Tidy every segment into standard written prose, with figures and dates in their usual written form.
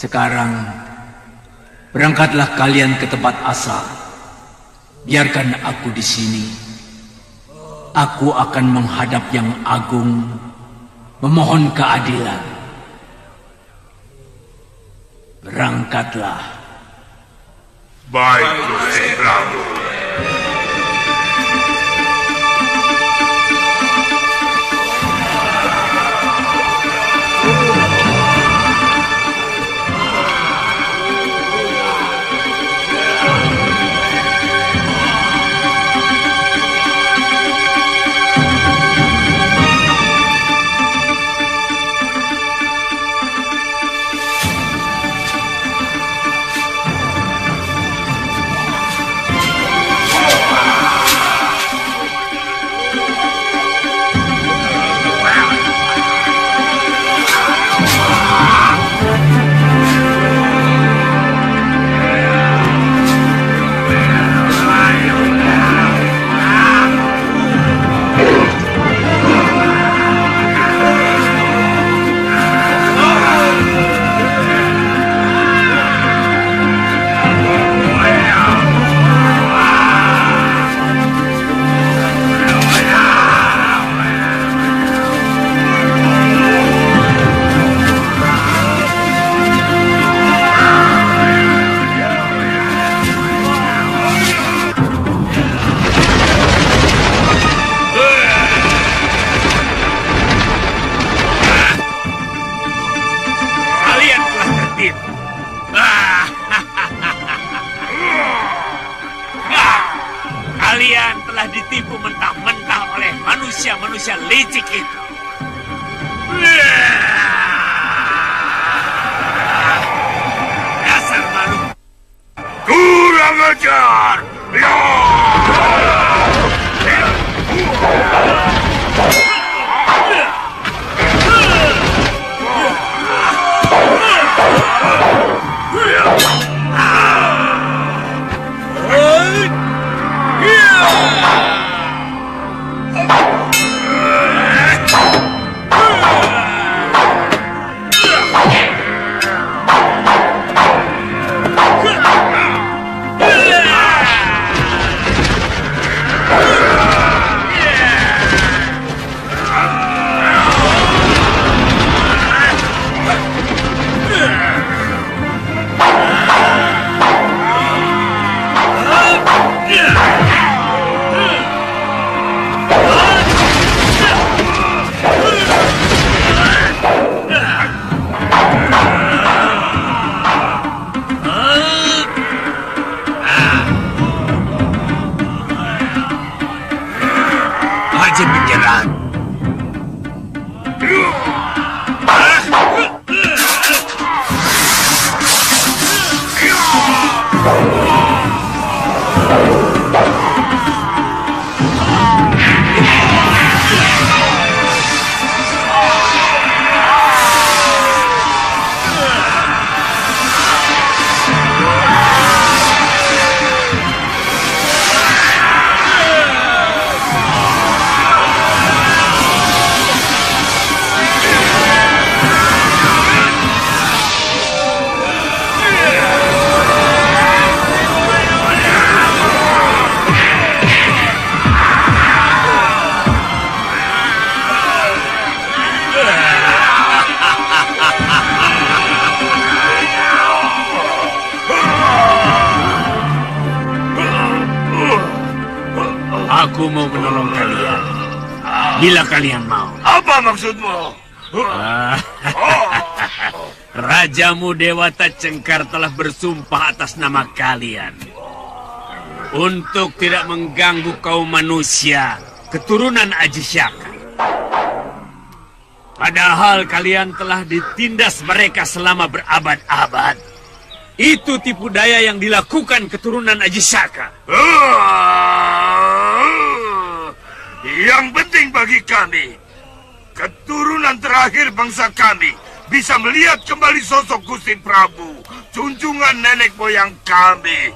Sekarang, berangkatlah kalian ke tempat asal. Biarkan aku di sini. Aku akan menghadap Yang Agung, memohon keadilan. Berangkatlah. Baik, Gusti Prabu. Kalian telah ditipu mentah-mentah oleh manusia-manusia licik itu. Dasar makhluk Kurang ajar! Aku mau menolong kalian. Bila kalian mau. Apa maksudmu? Rajamu Dewata Cengkar telah bersumpah atas nama kalian untuk tidak mengganggu kaum manusia keturunan Aji Syaka. Padahal kalian telah ditindas mereka selama berabad-abad. Itu tipu daya yang dilakukan keturunan Aji Syaka. Yang penting bagi kami, keturunan terakhir bangsa kami bisa melihat kembali sosok Gusti Prabu, junjungan nenek moyang kami.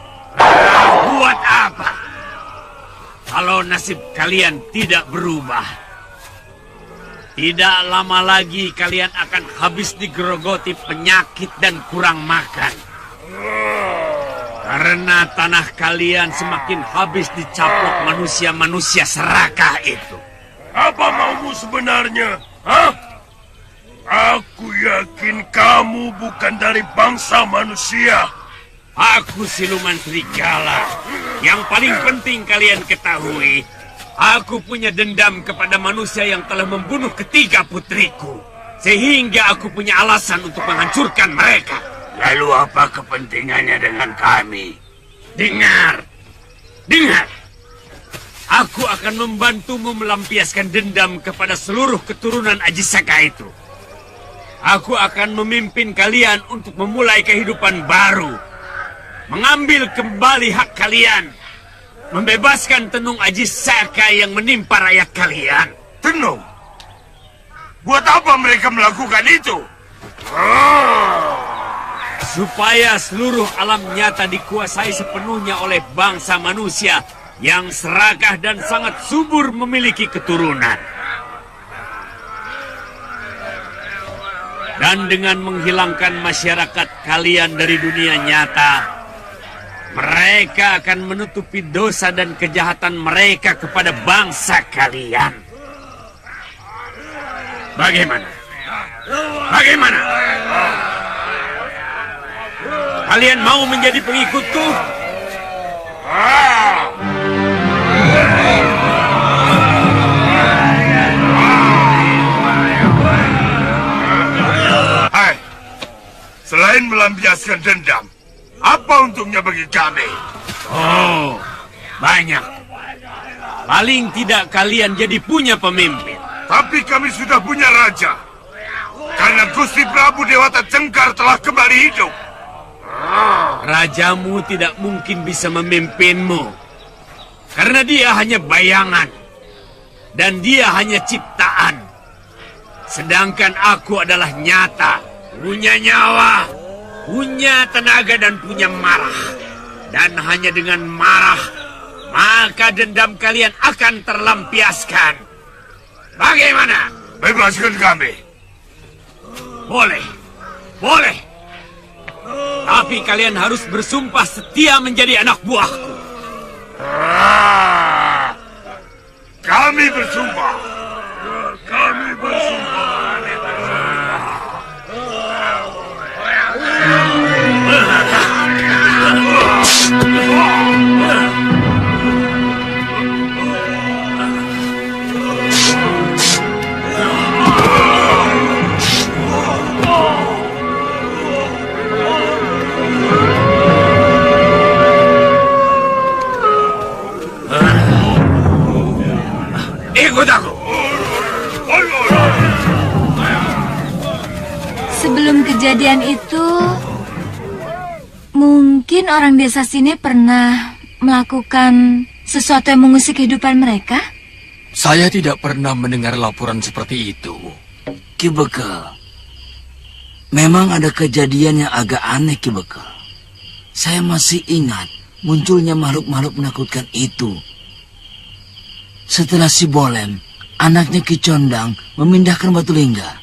Buat apa? Kalau nasib kalian tidak berubah, tidak lama lagi kalian akan habis digerogoti penyakit dan kurang makan. Karena tanah kalian semakin habis dicaplok manusia-manusia serakah itu. Apa maumu sebenarnya? Hah? Aku yakin kamu bukan dari bangsa manusia. Aku siluman serigala. Yang paling penting kalian ketahui, aku punya dendam kepada manusia yang telah membunuh ketiga putriku. Sehingga aku punya alasan untuk menghancurkan mereka. Lalu apa kepentingannya dengan kami? Dengar. Aku akan membantumu melampiaskan dendam kepada seluruh keturunan Aji Syaka itu. Aku akan memimpin kalian untuk memulai kehidupan baru. Mengambil kembali hak kalian. Membebaskan tenung Aji Syaka yang menimpa rakyat kalian. Tenung? Buat apa mereka melakukan itu? Supaya seluruh alam nyata dikuasai sepenuhnya oleh bangsa manusia yang serakah dan sangat subur memiliki keturunan. Dan dengan menghilangkan masyarakat kalian dari dunia nyata, mereka akan menutupi dosa dan kejahatan mereka kepada bangsa kalian. Bagaimana? Kalian mau menjadi pengikutku? Hai, selain melampiaskan dendam, apa untungnya bagi kami? Oh, banyak. Paling tidak kalian jadi punya pemimpin. Tapi kami sudah punya raja. Karena Gusti Prabu Dewata Cengkar telah kembali hidup. Rajamu tidak mungkin bisa memimpinmu. Karena dia hanya bayangan. Dan dia hanya ciptaan. Sedangkan aku adalah nyata. Punya nyawa. Punya tenaga dan punya marah. Dan hanya dengan marah, maka dendam kalian akan terlampiaskan. Bagaimana? Bebaskan kami. Boleh. Tapi kalian harus bersumpah setia menjadi anak buahku. Kami bersumpah. Ikut aku. Sebelum kejadian itu, mungkin orang desa sini pernah melakukan sesuatu yang mengusik kehidupan mereka? Saya tidak pernah mendengar laporan seperti itu. Ki Bekel, memang ada kejadian yang agak aneh, Ki Bekel. Saya masih ingat munculnya makhluk-makhluk menakutkan itu. Setelah si Bolem, anaknya Ki Condang, memindahkan batu lingga.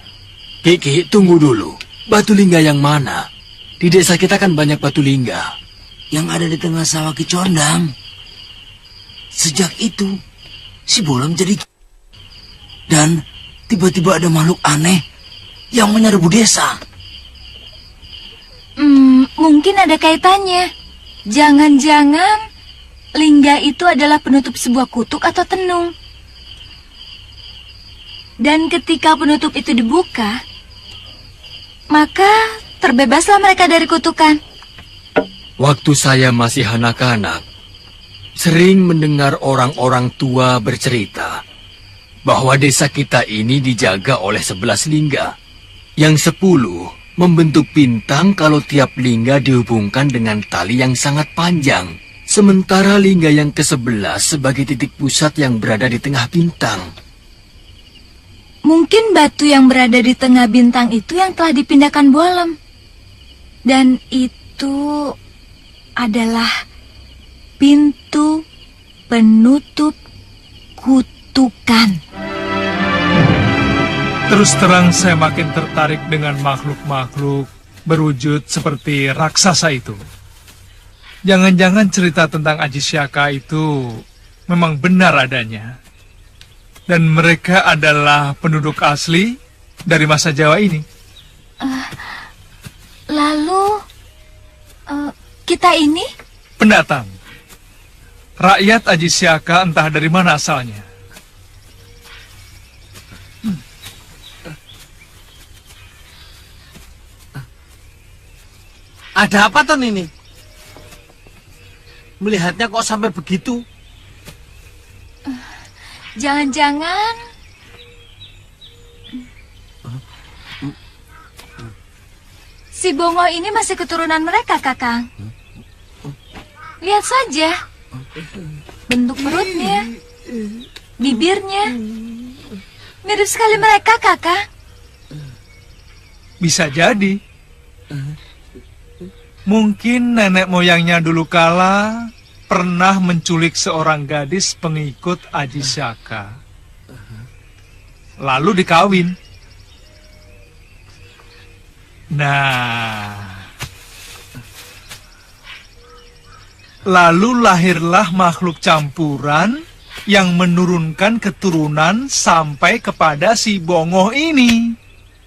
Kiki, tunggu dulu. Batu lingga yang mana? Di desa kita kan banyak batu lingga. Yang ada di tengah sawah Ki Condang. Sejak itu, si Bolem jadi... Dan tiba-tiba ada makhluk aneh yang menyerbu desa. Mungkin ada kaitannya. Jangan-jangan lingga itu adalah penutup sebuah kutuk atau tenung. Dan ketika penutup itu dibuka, maka terbebaslah mereka dari kutukan. Waktu saya masih anak-anak, sering mendengar orang-orang tua bercerita bahwa desa kita ini dijaga oleh 11 lingga. Yang 10 membentuk bintang kalau tiap lingga dihubungkan dengan tali yang sangat panjang. Sementara lingga yang ke-11 sebagai titik pusat yang berada di tengah bintang. Mungkin batu yang berada di tengah bintang itu yang telah dipindahkan Boalem. Dan itu adalah pintu penutup kutukan. Terus terang saya makin tertarik dengan makhluk-makhluk berwujud seperti raksasa itu. Jangan-jangan cerita tentang Aji Syaka itu memang benar adanya. Dan mereka adalah penduduk asli dari masa Jawa ini. Lalu, kita ini? Pendatang. Rakyat Aji Syaka entah dari mana asalnya. Ada apa Ton ini? Melihatnya kok sampai begitu? Jangan-jangan si Bongo ini masih keturunan mereka, Kakang. Lihat saja bentuk perutnya, bibirnya, mirip sekali mereka, Kakang. Bisa jadi. Mungkin nenek moyangnya dulu kala pernah menculik seorang gadis pengikut Aji Syaka. Lalu dikawin. Nah, lalu lahirlah makhluk campuran yang menurunkan keturunan sampai kepada si Bongo ini.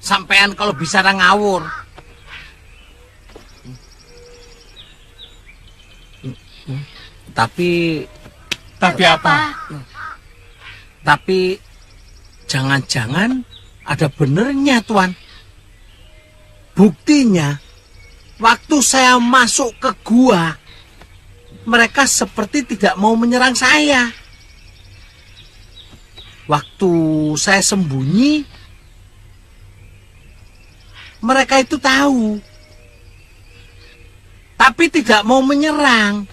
Sampean kalau bisa ngawur. Tapi apa? Tapi jangan-jangan ada benernya, Tuan. Buktinya, waktu saya masuk ke gua, mereka seperti tidak mau menyerang saya. Waktu saya sembunyi, mereka itu tahu, tapi tidak mau menyerang.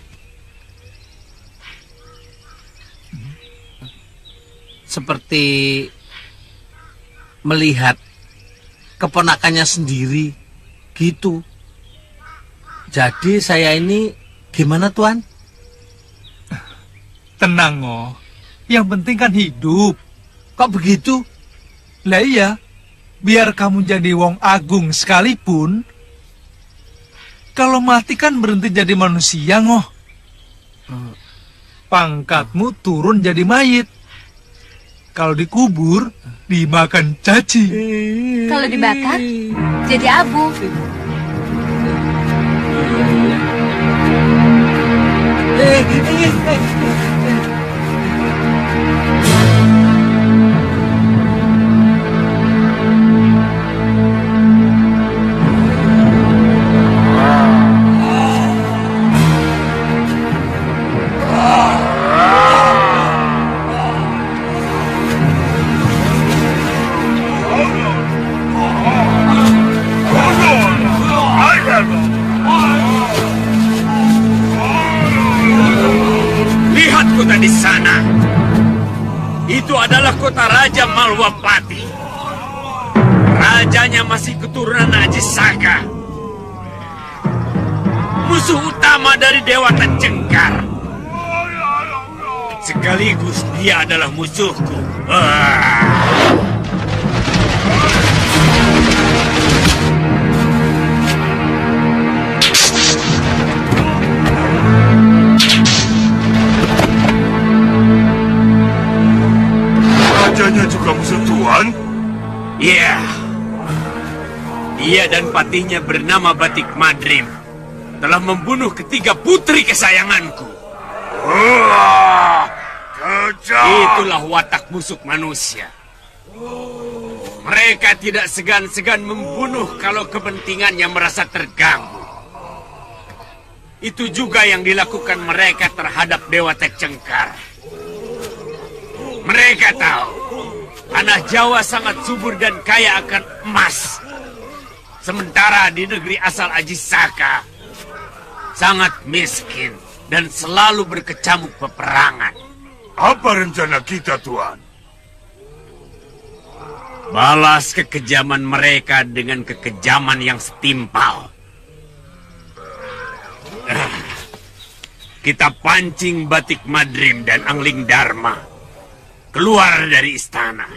Seperti melihat keponakannya sendiri, gitu. Jadi saya ini gimana, Tuan? Tenang, Oh. Yang penting kan hidup. Kok begitu? Lah iya, biar kamu jadi wong agung sekalipun, kalau mati kan berhenti jadi manusia, Ngoh. Pangkatmu turun jadi mayit. Kalau dikubur, dimakan cacing. Kalau dibakar, jadi abu. Lihat kota di sana. Itu adalah kota Raja Malwapati. Rajanya masih keturunan Aji Saka. Musuh utama dari Dewata Cengkar. Sekaligus dia adalah musuhku. Rajanya juga musuh Tuan? Iya. Dia dan patihnya bernama Batik Madrim telah membunuh ketiga putri kesayanganku. Wah, kejam. Itulah watak busuk manusia. Mereka tidak segan-segan membunuh kalau kepentingannya merasa terganggu. Itu juga yang dilakukan mereka terhadap Dewa Tek Cengkar. Mereka tahu tanah Jawa sangat subur dan kaya akan emas. Sementara di negeri asal Aji Saka sangat miskin dan selalu berkecamuk peperangan. Apa rencana kita, Tuan? Balas kekejaman mereka dengan kekejaman yang setimpal. Kita pancing Batik Madrim dan Angling Dharma keluar dari istana.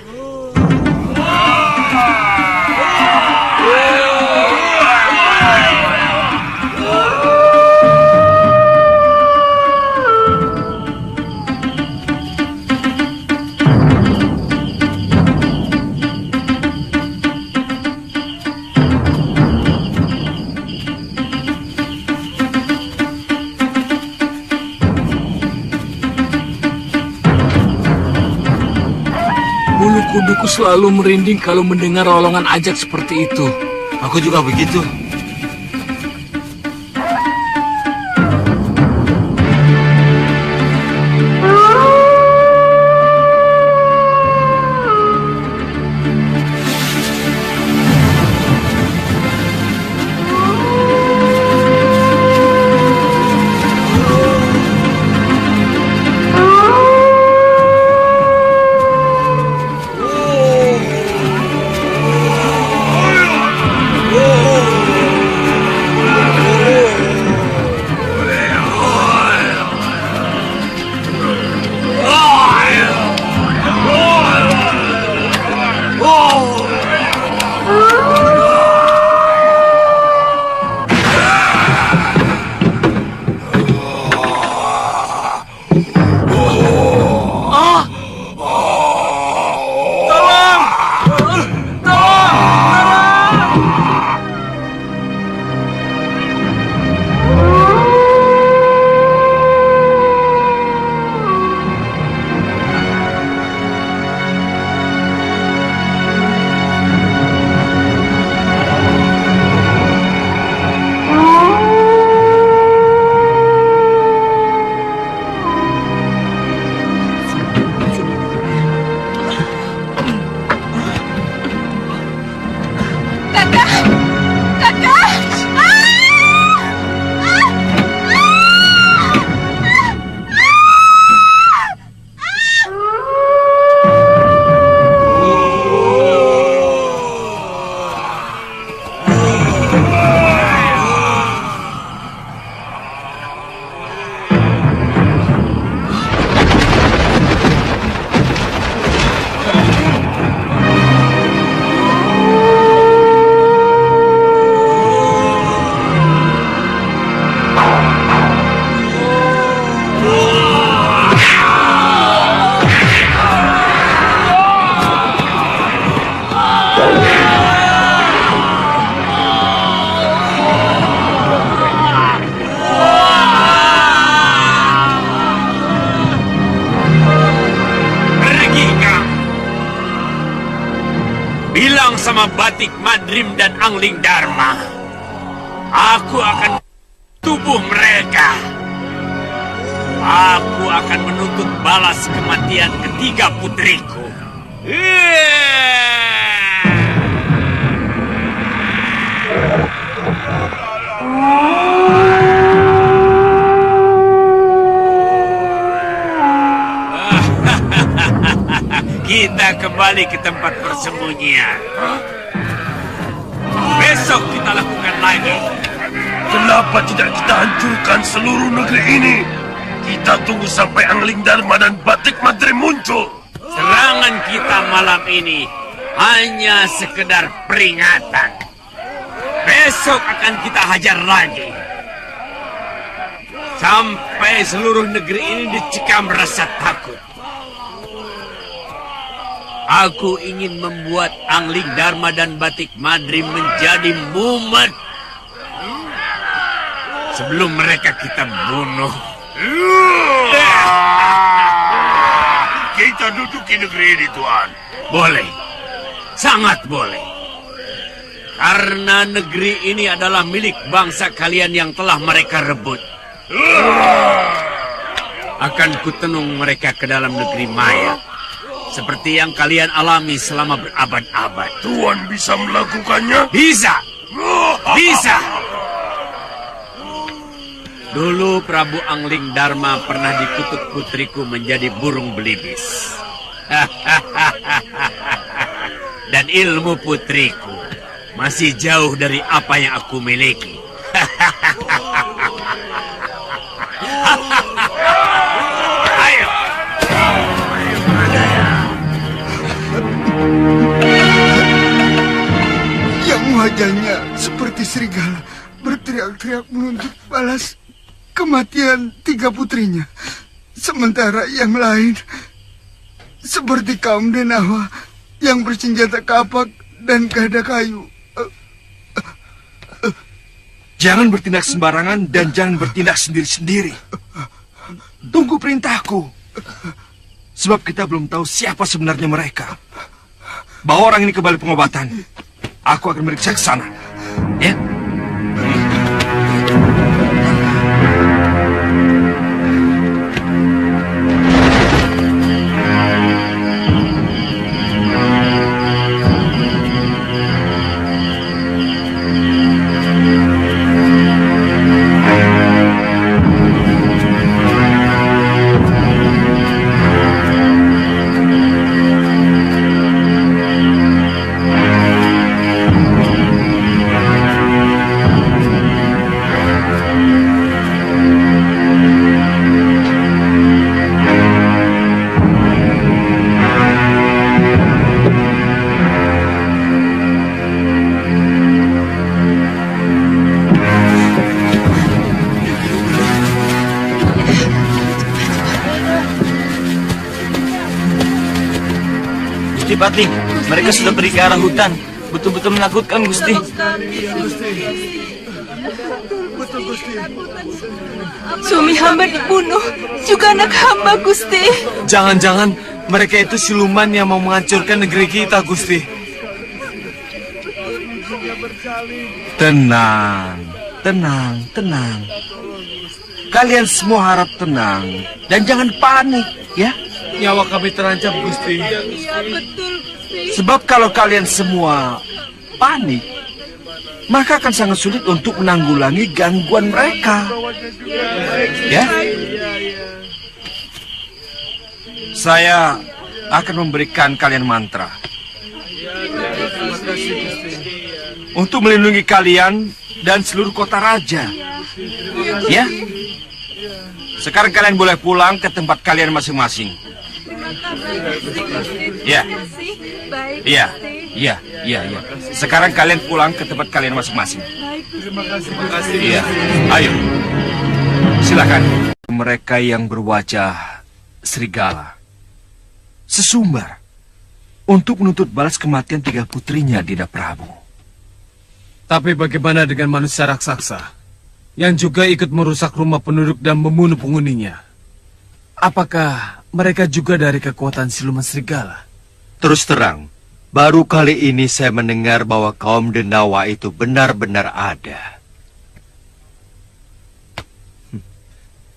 Bulu kuduku selalu merinding kalau mendengar rolongan ajak seperti itu. Aku juga begitu. Sama Batik Madrim dan Angling Dharma, aku akan tubuh mereka. Aku akan menuntut balas kematian ketiga putriku. Kita kembali ke tempat persembunyian. Besok kita lakukan lagi. Kenapa tidak kita hancurkan seluruh negeri ini? Kita tunggu sampai Angling Dharma dan Batik Madrim muncul. Serangan kita malam ini hanya sekedar peringatan. Besok akan kita hajar lagi. Sampai seluruh negeri ini dicekam rasa takut. Aku ingin membuat Angling Dharma dan Batik Madrim menjadi mumet. Sebelum mereka kita bunuh. Kita duduki negeri ini, Tuan. Boleh. Sangat boleh. Karena negeri ini adalah milik bangsa kalian yang telah mereka rebut. Akan kutenung mereka ke dalam negeri maya. Seperti yang kalian alami selama berabad-abad. Tuan bisa melakukannya? Bisa. Bisa. Dulu Prabu Angling Dharma pernah dikutuk putriku menjadi burung belibis. Dan ilmu putriku masih jauh dari apa yang aku miliki. Ayo. Yang wajahnya seperti serigala berteriak-teriak menuntut balas kematian 3 putrinya. Sementara yang lain seperti kaum Denawa yang bersenjata kapak dan gada kayu. Jangan bertindak sembarangan dan jangan bertindak sendiri-sendiri. Tunggu perintahku. Sebab kita belum tahu siapa sebenarnya mereka. Bawa orang ini ke balai pengobatan. Aku akan meriksa ke sana. Ya. Gusti Patih, mereka sudah pergi ke arah hutan. Betul-betul menakutkan, Gusti. Suami hamba dibunuh, juga anak hamba, Gusti. Jangan-jangan mereka itu siluman yang mau menghancurkan negeri kita, Gusti. Tenang, tenang, tenang. Kalian semua harap tenang dan jangan panik, ya. Nyawa kami terancam, Gusti. Iya, betul, Gusti. Sebab kalau kalian semua panik, maka akan sangat sulit untuk menanggulangi gangguan mereka. Ya? Saya akan memberikan kalian mantra untuk melindungi kalian dan seluruh kota raja. Ya? Sekarang kalian boleh pulang ke tempat kalian masing-masing. Ya. Iya. Iya, iya, iya. Sekarang kalian pulang ke tempat kalian masing-masing. Terima kasih. Iya. Ayo. Silakan. Mereka yang berwajah serigala sesumbar untuk menuntut balas kematian 3 putrinya, Dinda Prabu. Tapi bagaimana dengan manusia raksasa yang juga ikut merusak rumah penduduk dan membunuh penghuninya? Apakah mereka juga dari kekuatan siluman serigala? Terus terang, baru kali ini saya mendengar bahwa kaum Denawa itu benar-benar ada.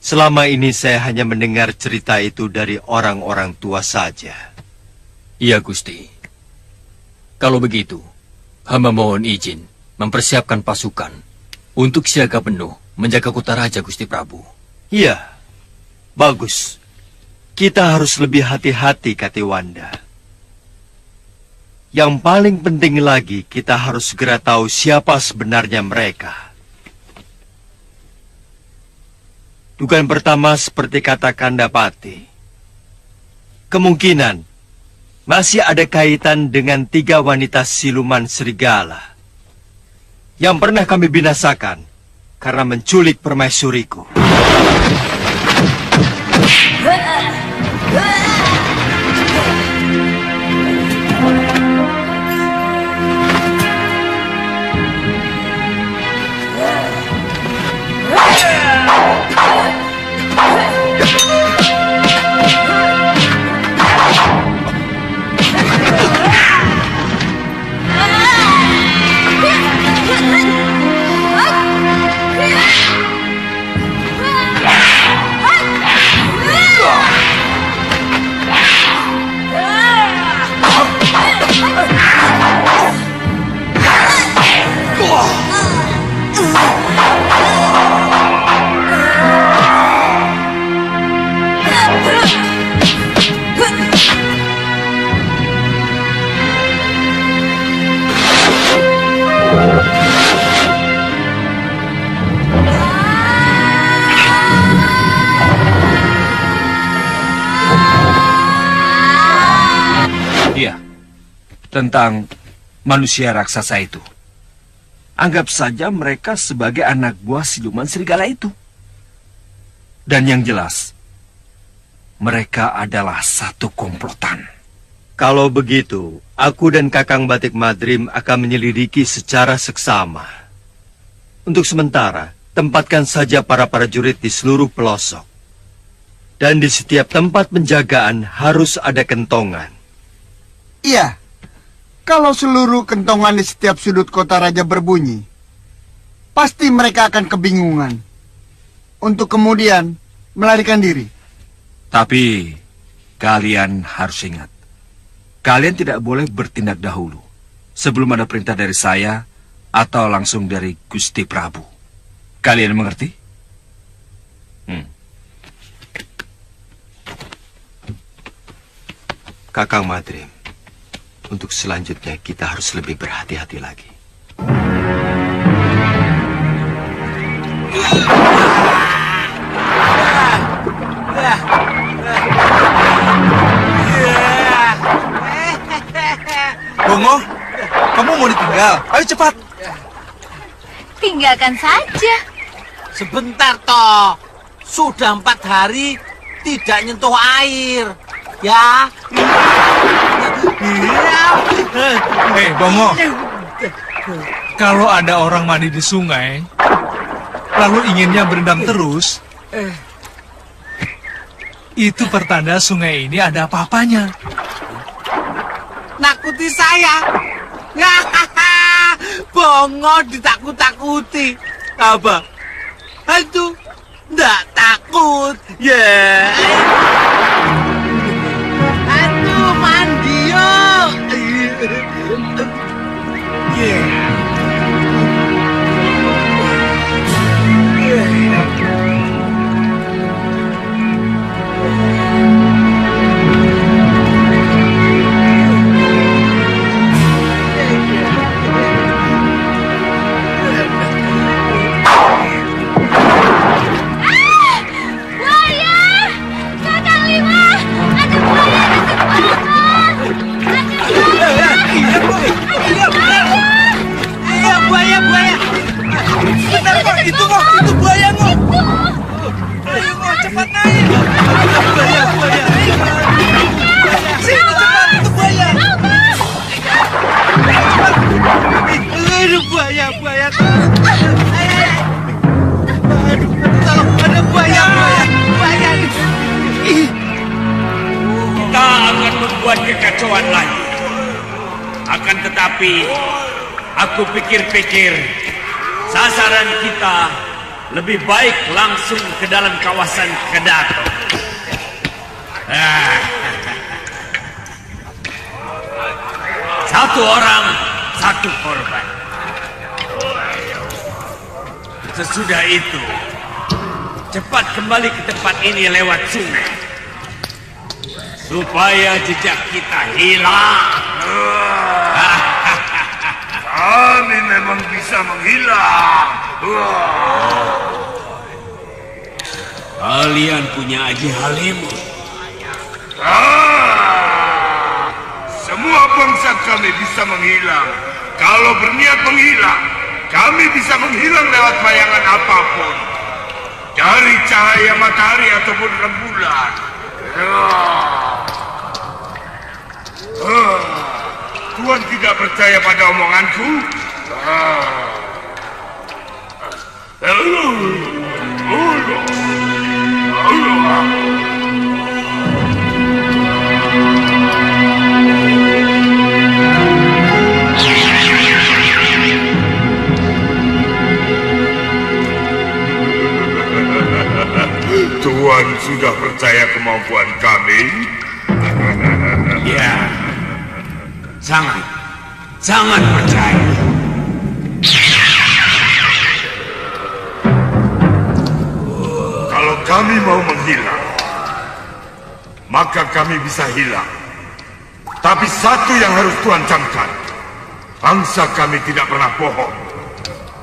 Selama ini saya hanya mendengar cerita itu dari orang-orang tua saja. Iya, Gusti. Kalau begitu, hamba mohon izin mempersiapkan pasukan untuk siaga penuh menjaga kota raja, Gusti Prabu. Iya, bagus. Kita harus lebih hati-hati, Katiwanda. Yang paling penting lagi, kita harus segera tahu siapa sebenarnya mereka. Dugaan pertama seperti kata Kandapati. Kemungkinan masih ada kaitan dengan 3 wanita siluman serigala yang pernah kami binasakan karena menculik permaisuriku. tentang manusia raksasa itu. Anggap saja mereka sebagai anak buah siluman serigala itu. Dan yang jelas, mereka adalah satu komplotan. Kalau begitu, aku dan Kakang Batik Madrim akan menyelidiki secara seksama. Untuk sementara, tempatkan saja para prajurit di seluruh pelosok. Dan di setiap tempat penjagaan harus ada kentongan. Iya, kalau seluruh kentongan di setiap sudut kota raja berbunyi, pasti mereka akan kebingungan untuk kemudian melarikan diri. Tapi kalian harus ingat, kalian tidak boleh bertindak dahulu sebelum ada perintah dari saya atau langsung dari Gusti Prabu. Kalian mengerti? Kakang Madrim, untuk selanjutnya kita harus lebih berhati-hati lagi. Bongo, kamu mau ditinggal? Ayo cepat. Tinggalkan saja. Sebentar toh. Sudah 4 hari tidak nyentuh air. Ya. Bongo. Kalau ada orang mandi di sungai, lalu inginnya berendam terus, itu pertanda sungai ini ada apa-apanya. Nakuti saya. Bongo ditakut-takuti. Apa? Aduh, nggak takut. Ya. Aduh, mandi yuk. Itu buaya, Ngo. Ayo, Ngo, cepat naik. Buaya. Sini, cepat, itu buaya. Aduh, buaya. Aduh, tolong, ada buaya. Kita akan membuat kekacauan lagi. Akan tetapi, aku pikir-pikir, sasaran kita lebih baik langsung ke dalam kawasan Kedaton. Satu orang, satu korban. Sesudah itu, cepat kembali ke tempat ini lewat sungai, supaya jejak kita hilang. Kami memang bisa menghilang. Kalian punya Aji Halimun. Semua bangsa kami bisa menghilang. Kalau berniat menghilang, kami bisa menghilang lewat bayangan apapun. Dari cahaya matahari ataupun rembulan. Tuhan tidak percaya pada omonganku? Tuhan sudah percaya kemampuan kami? Ya, sangat percaya. Kalau kami mau menghilang, maka kami bisa hilang. Tapi satu yang harus Tuhan camkan, bangsa kami tidak pernah bohong.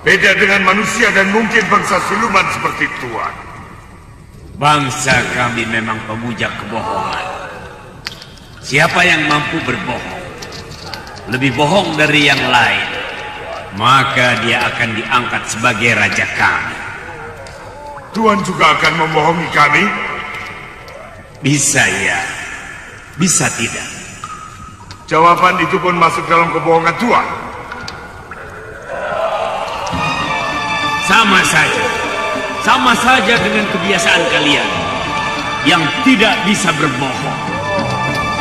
Beda dengan manusia dan mungkin bangsa siluman seperti Tuhan. Bangsa kami memang pemuja kebohongan. Siapa yang mampu berbohong, lebih bohong dari yang lain, maka dia akan diangkat sebagai raja kami. Tuan juga akan membohongi kami? Bisa ya, bisa tidak. Jawaban itu pun masuk dalam kebohongan Tuan. Sama saja dengan kebiasaan kalian yang tidak bisa berbohong.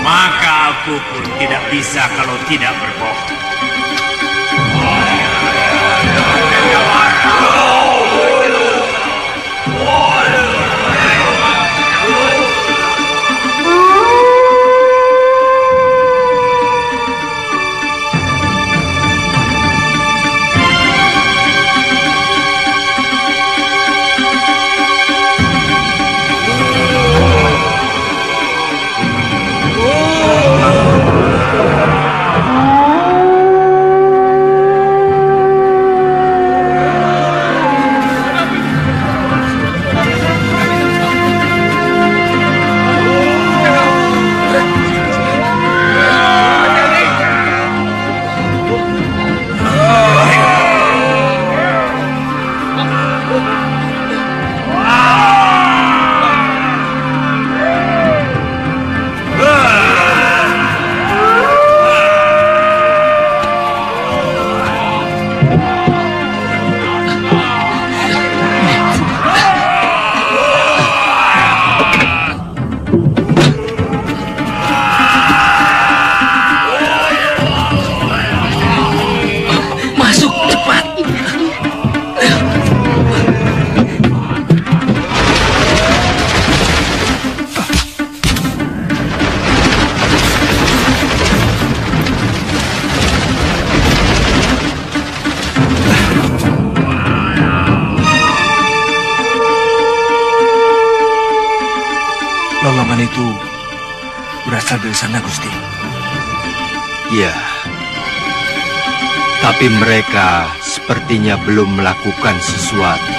Maka aku pun tidak bisa kalau tidak berbohong. Lolongan itu berasal dari sana, Gusti. Ya, tapi mereka sepertinya belum melakukan sesuatu.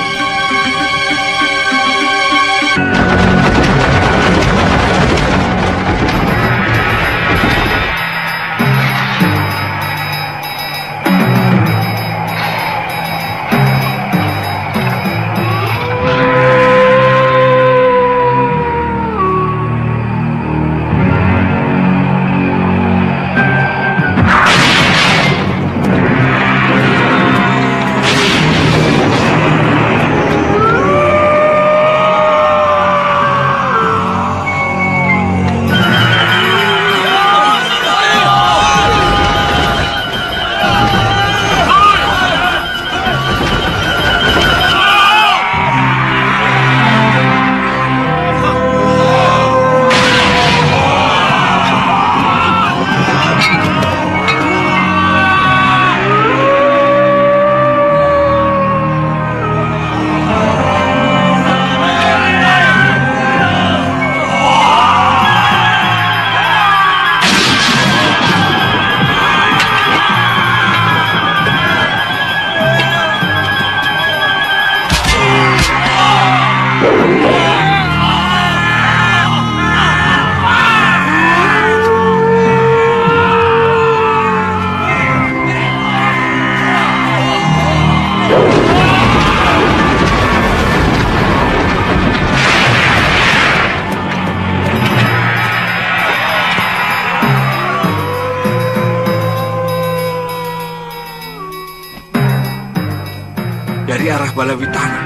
Dari arah Balawitana.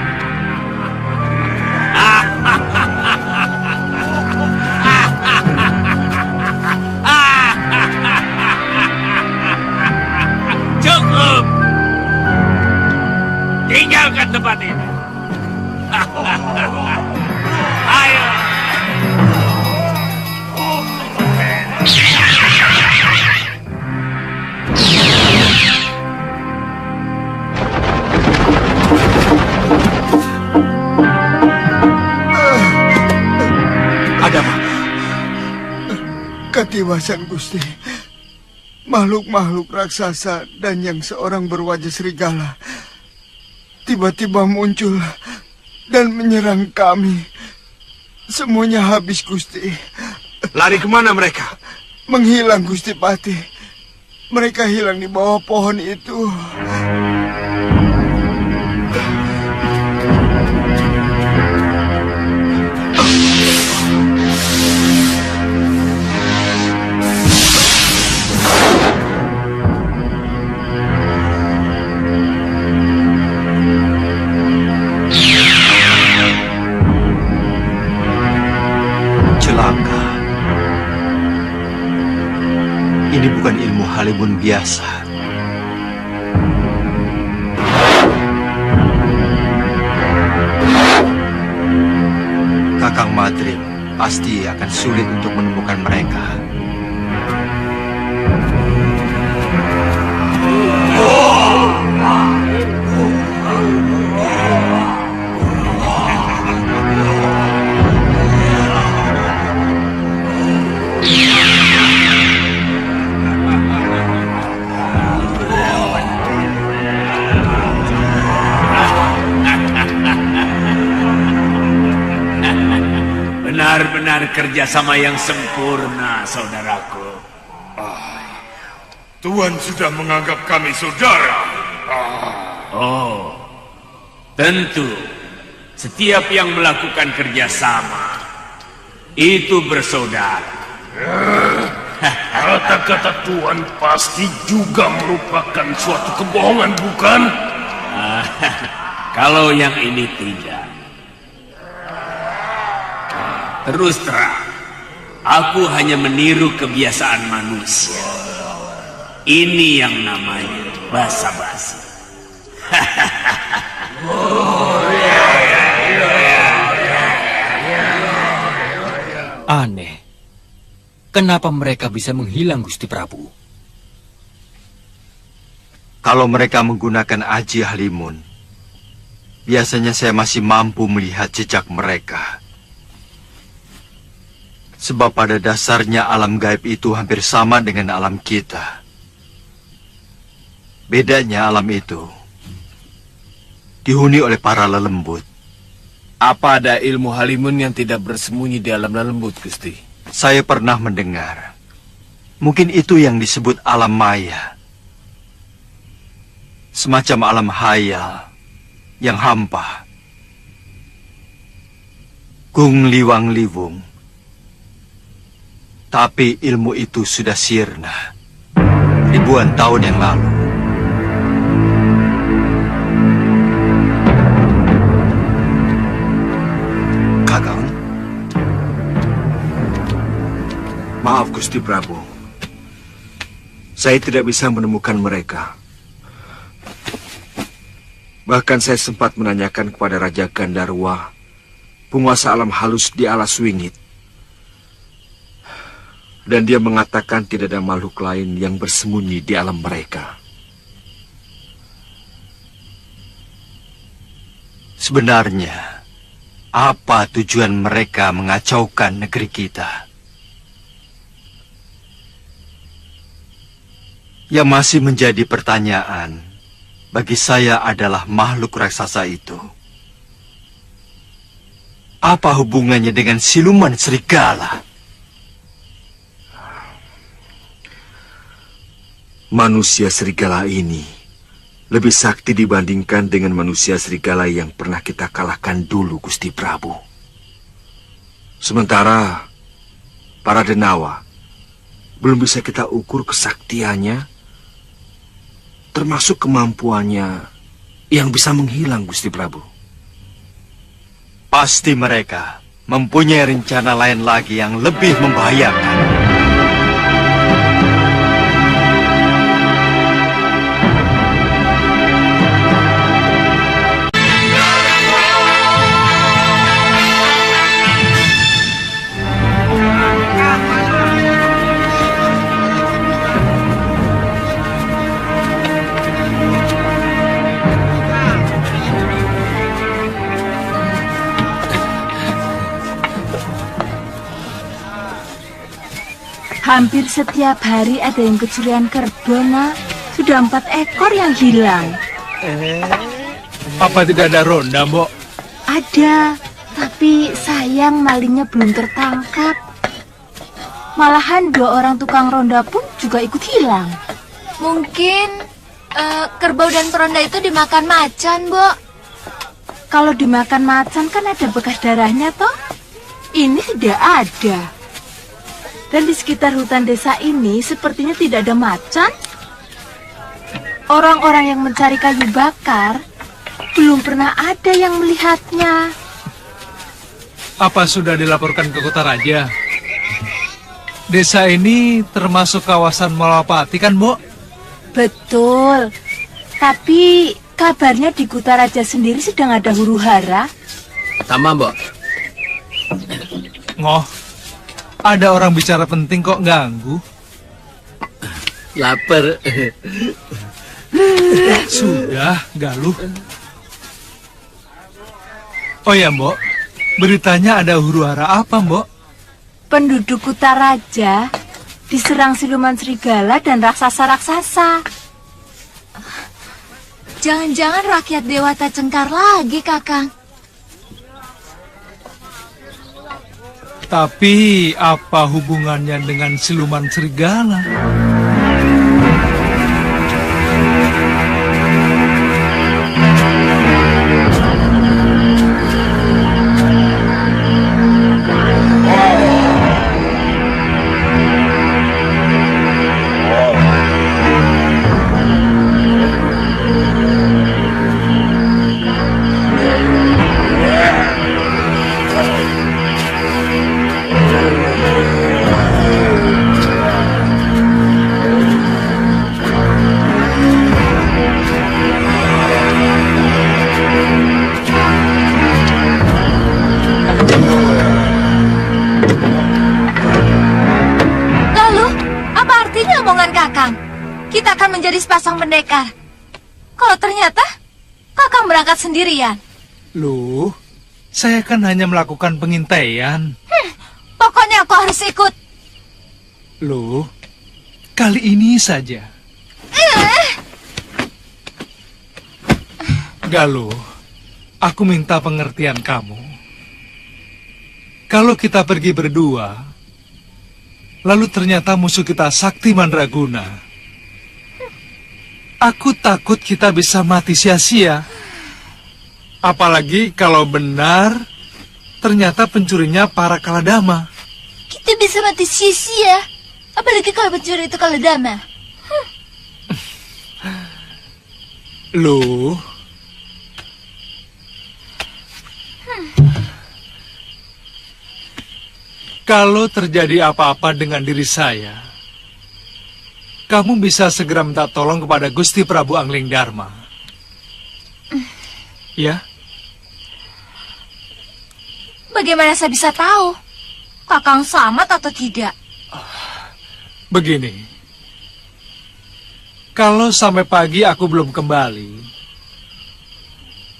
Cukup. Tinggalkan tempat ini. Ayo. Ketiwasan Gusti, makhluk-makhluk raksasa dan yang seorang berwajah serigala tiba-tiba muncul dan menyerang kami. Semuanya habis, Gusti. Lari kemana mereka? Menghilang, Gusti Patih. Mereka hilang di bawah pohon itu. Celaka. Ini bukan ilmu Halimun biasa. Kakang Madrim pasti akan sulit untuk menemukan mereka. Benar-benar kerjasama yang sempurna, saudaraku. Tuan sudah menganggap kami saudara. Oh, tentu. Setiap yang melakukan kerjasama itu bersaudara. Kata-kata Tuan pasti juga merupakan suatu kebohongan, bukan? Kalau yang ini tidak. Terus terang, aku hanya meniru kebiasaan manusia. Ini yang namanya basa-basi. Aneh. Kenapa mereka bisa menghilang, Gusti Prabu? Kalau mereka menggunakan aji Halimun, biasanya saya masih mampu melihat jejak mereka. Sebab pada dasarnya alam gaib itu hampir sama dengan alam kita. Bedanya alam itu dihuni oleh para lelembut. Apa ada ilmu Halimun yang tidak bersembunyi di alam lelembut, Gusti? Saya pernah mendengar. Mungkin itu yang disebut alam maya. Semacam alam hayal yang hampa. Gung Liwang Liwung. Tapi ilmu itu sudah sirna ribuan tahun yang lalu. Kakang, maaf Gusti Prabu, saya tidak bisa menemukan mereka. Bahkan saya sempat menanyakan kepada Raja Gandarwa, penguasa alam halus di Alas Wingit. Dan dia mengatakan tidak ada makhluk lain yang bersembunyi di alam mereka. Sebenarnya, apa tujuan mereka mengacaukan negeri kita? Yang masih menjadi pertanyaan bagi saya adalah makhluk raksasa itu. Apa hubungannya dengan siluman serigala? Manusia serigala ini lebih sakti dibandingkan dengan manusia serigala yang pernah kita kalahkan dulu, Gusti Prabu. Sementara para denawa belum bisa kita ukur kesaktiannya, termasuk kemampuannya yang bisa menghilang, Gusti Prabu. Pasti mereka mempunyai rencana lain lagi yang lebih membahayakan. Hampir setiap hari ada yang kecurian kerbau, Nak. Sudah 4 ekor yang hilang. Apa tidak ada ronda, Mbok? Ada, tapi sayang malingnya belum tertangkap. Malahan 2 orang tukang ronda pun juga ikut hilang. Mungkin kerbau dan peronda itu dimakan macan, Bo. Kalau dimakan macan kan ada bekas darahnya, toh? Ini tidak ada. Dan di sekitar hutan desa ini sepertinya tidak ada macan. Orang-orang yang mencari kayu bakar belum pernah ada yang melihatnya. Apa sudah dilaporkan ke Kota Raja? Desa ini termasuk kawasan Malapati kan, Bo? Betul. Tapi kabarnya di Kota Raja sendiri sedang ada huru-hara. Sama, Mbok. Ngoh, ada orang bicara penting kok ganggu? Lapar. Sudah, Galuh. Oh ya, Mbok. Beritanya ada huru-hara apa, Mbok? Penduduk Kota Raja diserang siluman serigala dan raksasa-raksasa. Jangan-jangan rakyat Dewata Cengkar lagi, Kakang. Tapi apa hubungannya dengan siluman serigala? Kita akan menjadi sepasang pendekar. Kalau ternyata Kakang berangkat sendirian. Loh, saya kan hanya melakukan pengintaian. Pokoknya aku harus ikut. Loh, kali ini saja. Galuh, aku minta pengertian kamu. Kalau kita pergi berdua, lalu ternyata musuh kita Sakti Mandraguna. Aku takut kita bisa mati sia-sia. Apalagi kalau benar ternyata pencurinya para Kaladama. Kita bisa mati sia-sia. Apalagi kalau pencuri itu Kaladama. Loh. Kalau terjadi apa-apa dengan diri saya, kamu bisa segera minta tolong kepada Gusti Prabu Angling Dharma. Ya? Bagaimana saya bisa tahu? Kakang selamat atau tidak? Begini. Kalau sampai pagi aku belum kembali,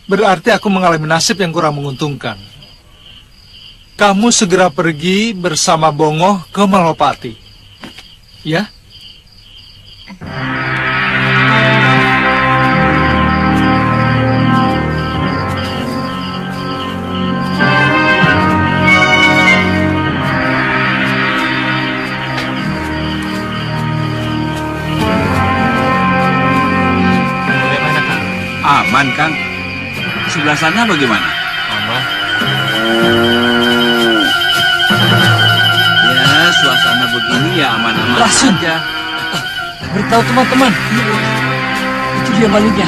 berarti aku mengalami nasib yang kurang menguntungkan. Kamu segera pergi bersama Bongoh ke Malopati. Ya? Aman, Kang. Sebelah sana bagaimana? Aman. Ya, suasana begini ya aman-aman Rasul. saja. Beritahu teman-teman. Itu dia malingnya.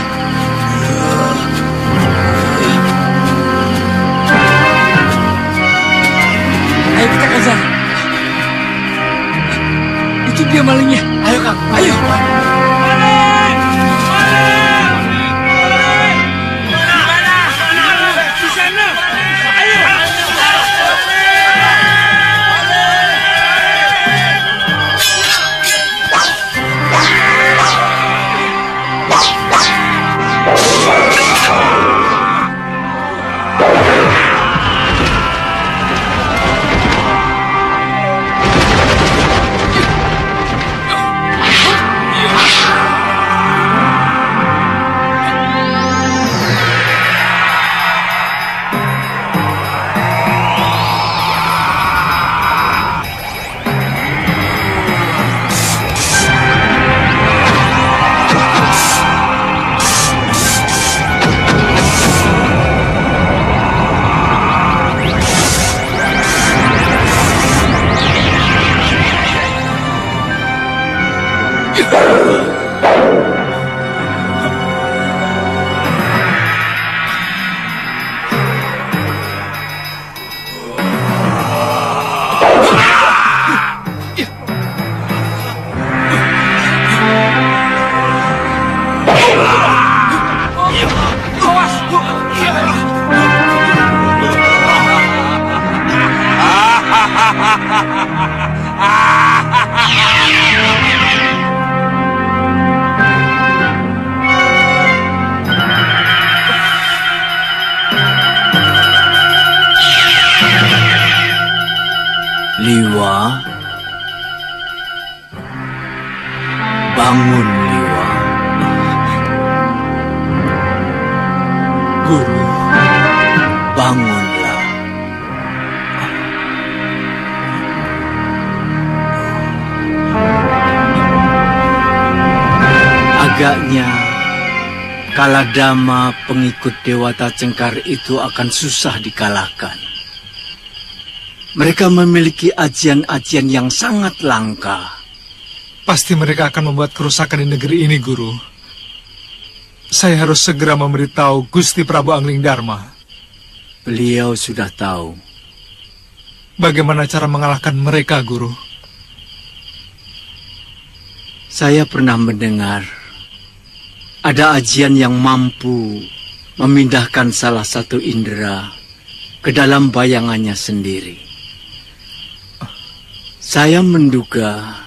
Ayo kita kejar. Itu dia malingnya. Ayo, Kang. Ayo. Guru, bangunlah. Agaknya Kaladama, pengikut Dewata Cengkar itu akan susah dikalahkan. Mereka memiliki ajian-ajian yang sangat langka. Pasti mereka akan membuat kerusakan di negeri ini, Guru. Saya harus segera memberitahu Gusti Prabu Angling Dharma. Beliau sudah tahu. Bagaimana cara mengalahkan mereka, Guru? Saya pernah mendengar ada ajian yang mampu memindahkan salah satu indera ke dalam bayangannya sendiri. Saya menduga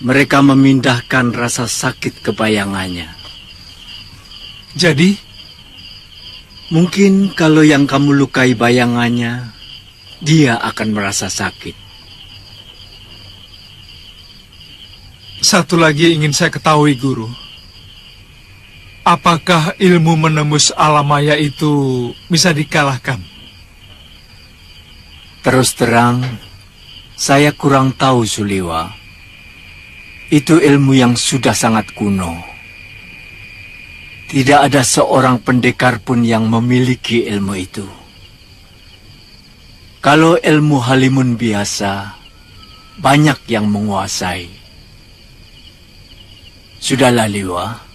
mereka memindahkan rasa sakit ke bayangannya. Jadi? Mungkin kalau yang kamu lukai bayangannya, dia akan merasa sakit. Satu lagi ingin saya ketahui, Guru. Apakah ilmu menembus alam maya itu bisa dikalahkan? Terus terang, saya kurang tahu, Suliwa. Itu ilmu yang sudah sangat kuno. Tidak ada seorang pendekar pun yang memiliki ilmu itu. Kalau ilmu halimun biasa, banyak yang menguasai. Sudahlah, Liwa.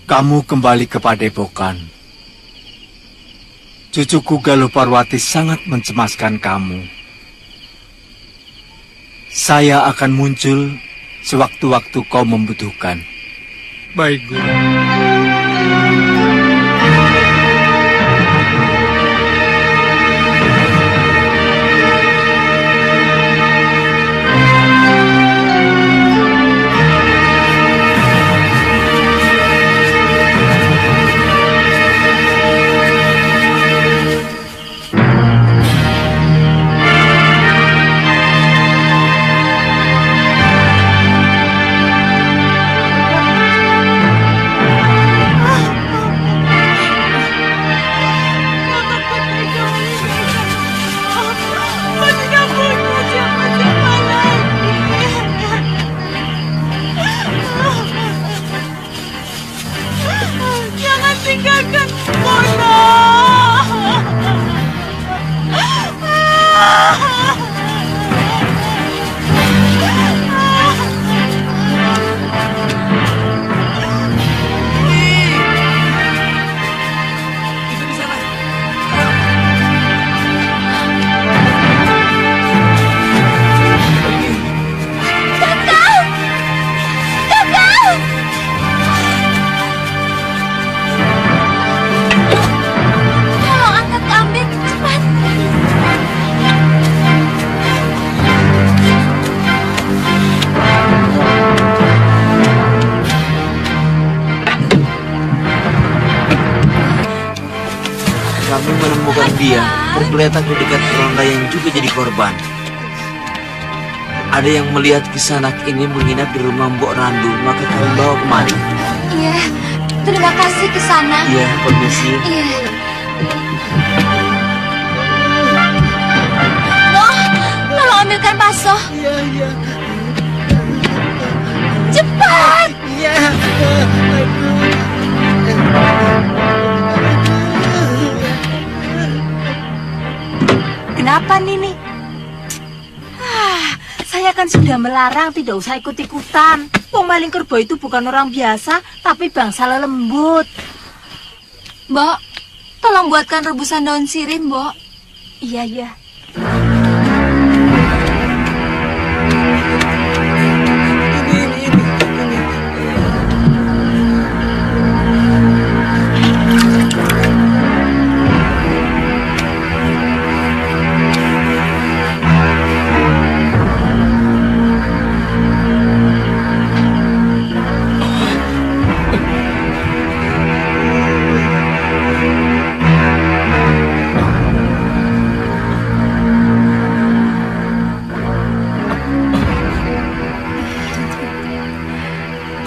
Kamu kembali ke Padepokan. Cucuku Galuh Parwati sangat mencemaskan kamu. Saya akan muncul sewaktu-waktu kau membutuhkan. Baik, Guru. Kami menemukan dia tergeletak di dekat ronda yang juga jadi korban. Ada yang melihat Kisanak ini menginap di rumah Mbok Randu, maka kami bawa kemari. Iya, terima kasih Kisanak. Iya, permisi. Iya. Noh, tolong ambilkan bakso. Iya, iya. Cepat. Iya. Kenapa Nini? Saya kan sudah melarang tidak usah ikut-ikutan. Wong maling kerbau itu bukan orang biasa, tapi bangsa lembut. Mbok, tolong buatkan rebusan daun sirih, Mbok. Iya, iya.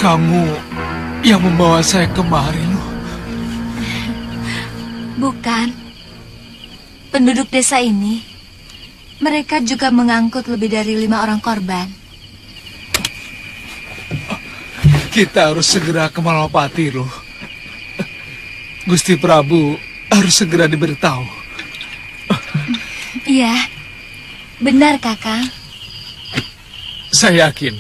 Kamu yang membawa saya kemari, loh. Bukan. Penduduk desa ini, mereka juga mengangkut lebih dari 5 orang korban. Kita harus segera ke Malapati, loh. Gusti Prabu harus segera diberitahu. Iya, benar Kakang. Saya yakin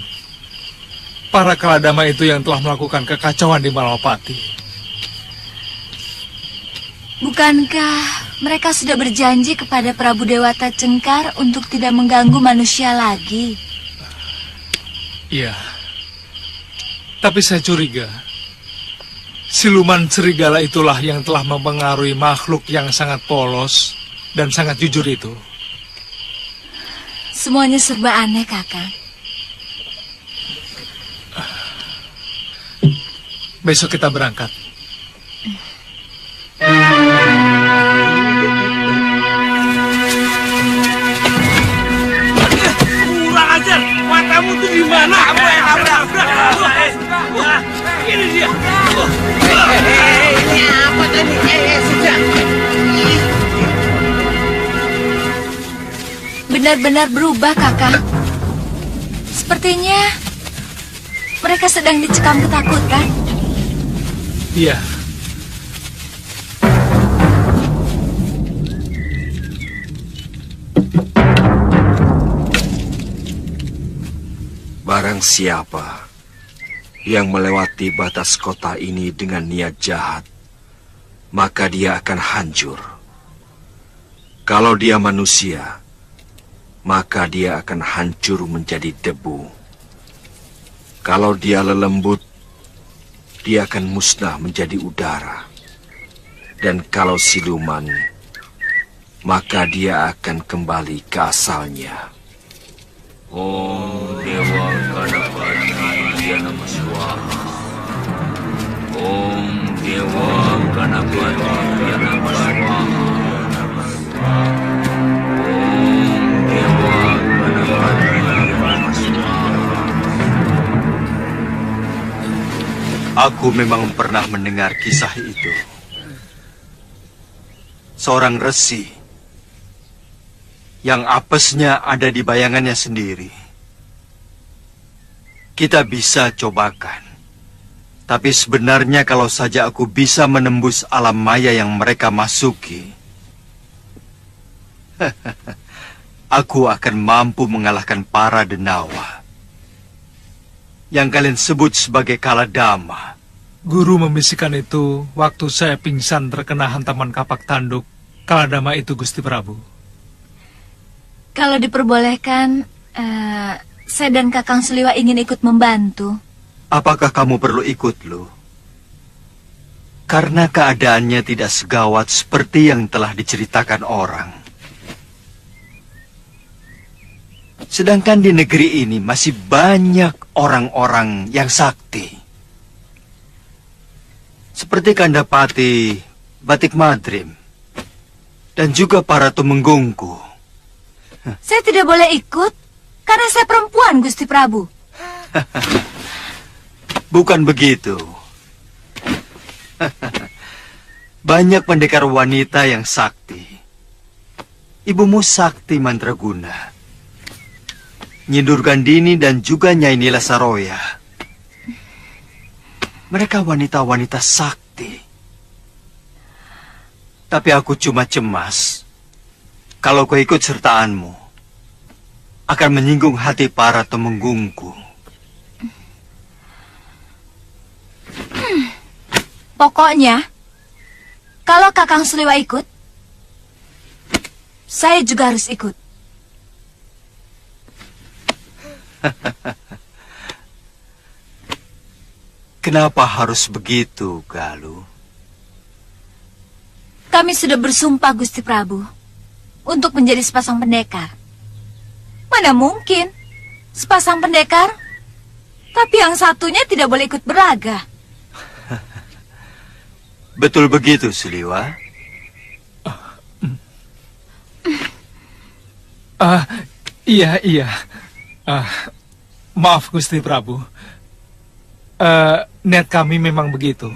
para Kaladama itu yang telah melakukan kekacauan di Malapati. Bukankah mereka sudah berjanji kepada Prabu Dewata Cengkar untuk tidak mengganggu manusia lagi? Iya. Tapi saya curiga, siluman serigala itulah yang telah mempengaruhi makhluk yang sangat polos dan sangat jujur itu. Semuanya serba aneh, Kakang. Besok kita berangkat. Kurang ajar, matamu tuh di mana? Kamu yang nabrak. Ini dia. Ini apa tadi? Sudah. Benar-benar berubah, Kakang. Sepertinya mereka sedang dicekam ketakutan. Iya. Barang siapa yang melewati batas kota ini dengan niat jahat, maka dia akan hancur. Kalau dia manusia, maka dia akan hancur menjadi debu. Kalau dia lelembut, dia akan musnah menjadi udara. Dan kalau siluman, maka dia akan kembali ke asalnya. Om Dewa Ganapati Yanama Swaha. Om Dewa Ganapati Yanama Swaha. Om Dewa Ganapati Yanama Swaha. Aku memang pernah mendengar kisah itu. Seorang resi yang apesnya ada di bayangannya sendiri. Kita bisa cobakan. Tapi sebenarnya kalau saja aku bisa menembus alam maya yang mereka masuki, aku akan mampu mengalahkan para denawa yang kalian sebut sebagai Kaladama. Guru membisikkan itu waktu saya pingsan terkena hantaman kapak tanduk Kaladama itu, Gusti Prabu. Kalau diperbolehkan, saya dan Kakang Seliwa ingin ikut membantu. Apakah kamu perlu ikut, Lu? Karena keadaannya tidak segawat seperti yang telah diceritakan orang. Sedangkan di negeri ini masih banyak orang-orang yang sakti. Seperti Kandapati, Batik Madrim, dan juga para Tumenggungku. Saya tidak boleh ikut karena saya perempuan, Gusti Prabu. Bukan begitu. Banyak pendekar wanita yang sakti. Ibumu Sakti Mandraguna, Nyi Durgandini dan juga Nyai Nila Saroya. Mereka wanita-wanita sakti. Tapi aku cuma cemas kalau keikut sertaanmu akan menyinggung hati para temenggungku. Pokoknya, kalau Kakang Seliwa ikut, saya juga harus ikut. Kenapa harus begitu, Galuh? Kami sudah bersumpah, Gusti Prabu, untuk menjadi sepasang pendekar. Mana mungkin sepasang pendekar, tapi yang satunya tidak boleh ikut beraga. Betul begitu, Seliwa? Iya. Maaf, Gusti Prabu. Niat kami memang begitu.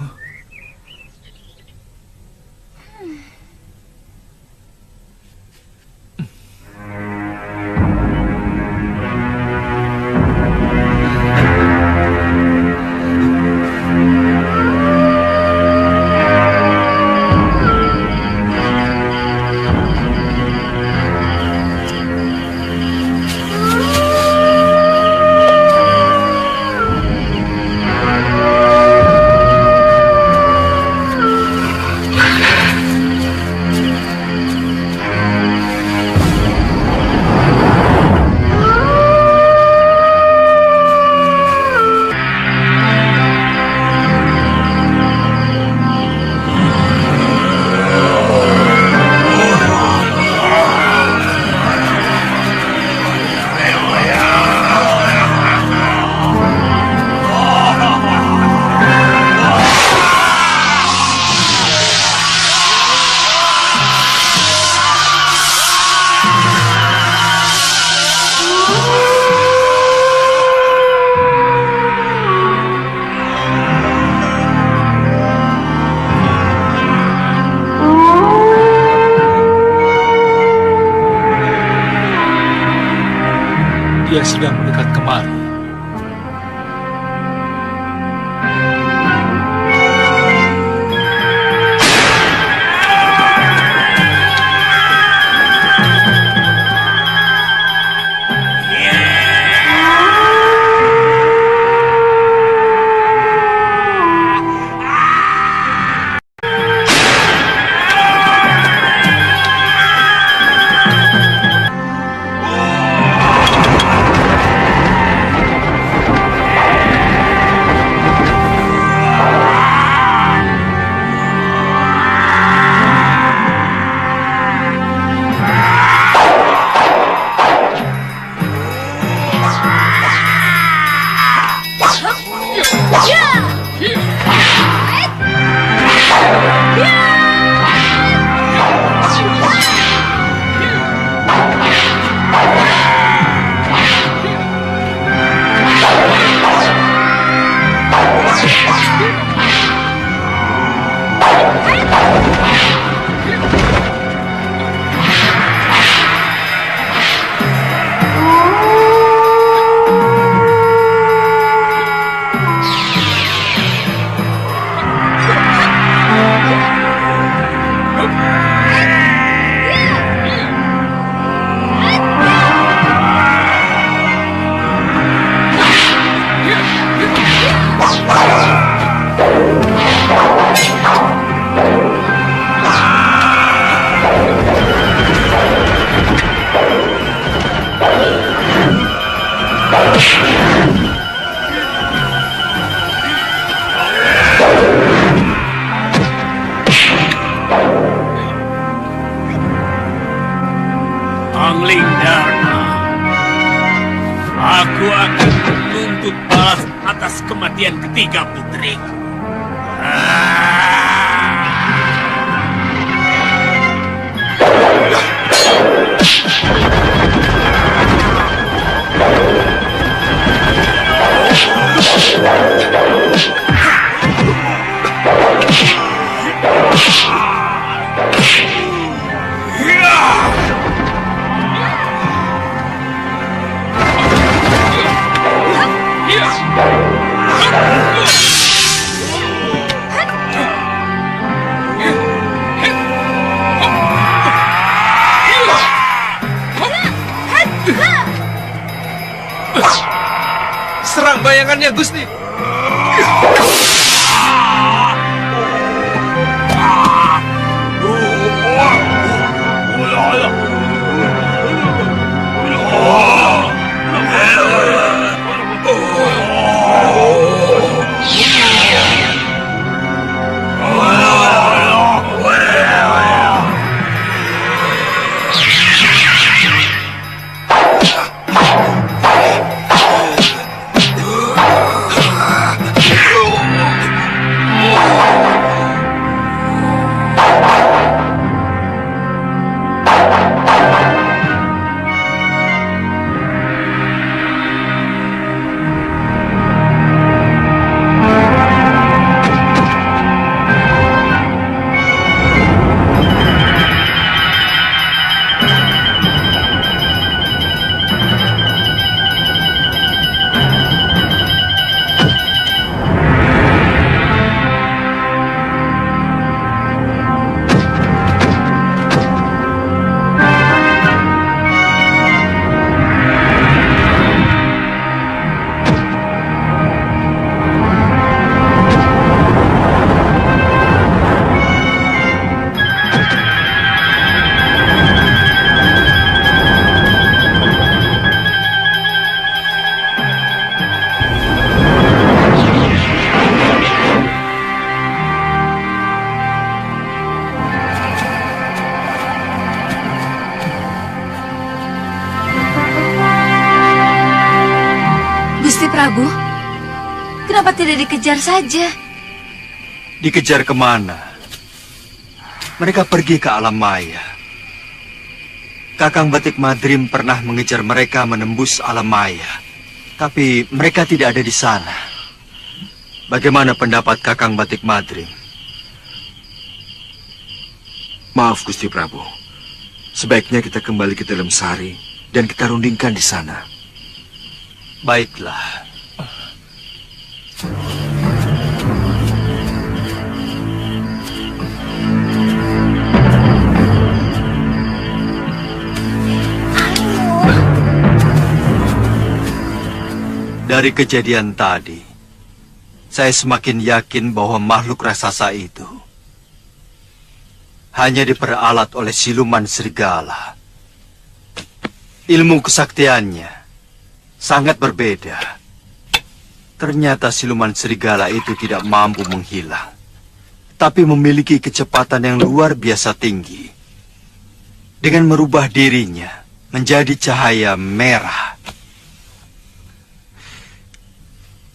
sedang mendekat kemari. Angling Dharma, aku akan menuntut balas atas kematian ketiga putriku. Serang bayangannya, Gusti. Prabu, kenapa tidak dikejar saja? Dikejar kemana? Mereka pergi ke alam maya. Kakang Batik Madrim pernah mengejar mereka menembus alam maya, tapi mereka tidak ada di sana. Bagaimana pendapat Kakang Batik Madrim? Maaf, Gusti Prabu. Sebaiknya kita kembali ke dalam sari dan kita rundingkan di sana. Baiklah. Dari kejadian tadi, saya semakin yakin bahwa makhluk raksasa itu hanya diperalat oleh siluman serigala. Ilmu kesaktiannya sangat berbeda. Ternyata siluman serigala itu tidak mampu menghilang, tapi memiliki kecepatan yang luar biasa tinggi. Dengan merubah dirinya menjadi cahaya merah.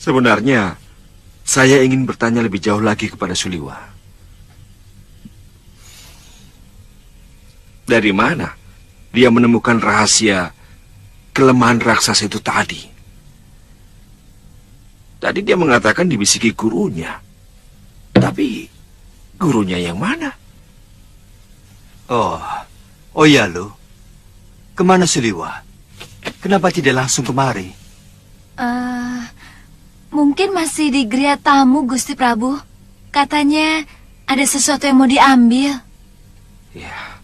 Sebenarnya, saya ingin bertanya lebih jauh lagi kepada Suliwa. Dari mana dia menemukan rahasia kelemahan raksasa itu tadi? Tadi dia mengatakan dibisiki gurunya. Tapi, gurunya yang mana? Oh ya lo. Kemana Suliwa? Kenapa tidak langsung kemari? Mungkin masih di geria tamu, Gusti Prabu. Katanya ada sesuatu yang mau diambil. Ya,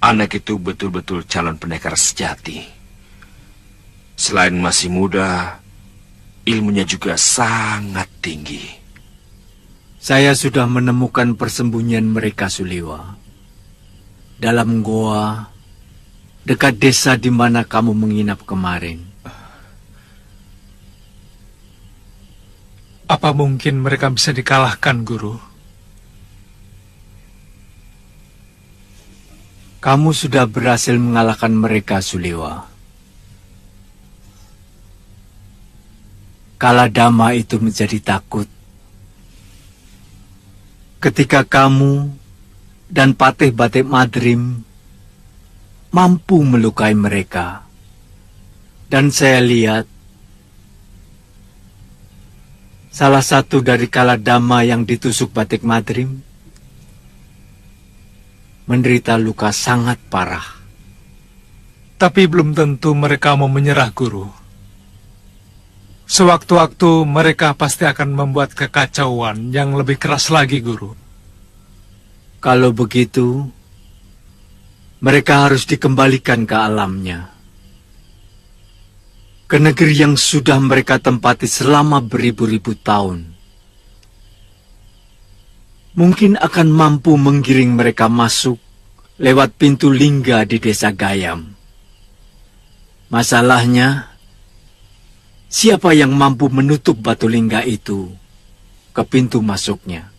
anak itu betul-betul calon pendekar sejati. Selain masih muda, ilmunya juga sangat tinggi. Saya sudah menemukan persembunyian mereka, Suliwa. Dalam goa, dekat desa di mana kamu menginap kemarin. Apa mungkin mereka bisa dikalahkan, Guru? Kamu sudah berhasil mengalahkan mereka, Suliwa. Kaladama itu menjadi takut ketika kamu dan Patih Batik Madrim mampu melukai mereka. Dan saya lihat salah satu dari Kaladama yang ditusuk Batik Madrim menderita luka sangat parah. Tapi belum tentu mereka mau menyerah, Guru. Sewaktu-waktu mereka pasti akan membuat kekacauan yang lebih keras lagi, Guru. Kalau begitu, mereka harus dikembalikan ke alamnya. Ke negeri yang sudah mereka tempati selama beribu-ribu tahun. Mungkin akan mampu menggiring mereka masuk lewat pintu lingga di desa Gayam. Masalahnya, siapa yang mampu menutup batu lingga itu ke pintu masuknya?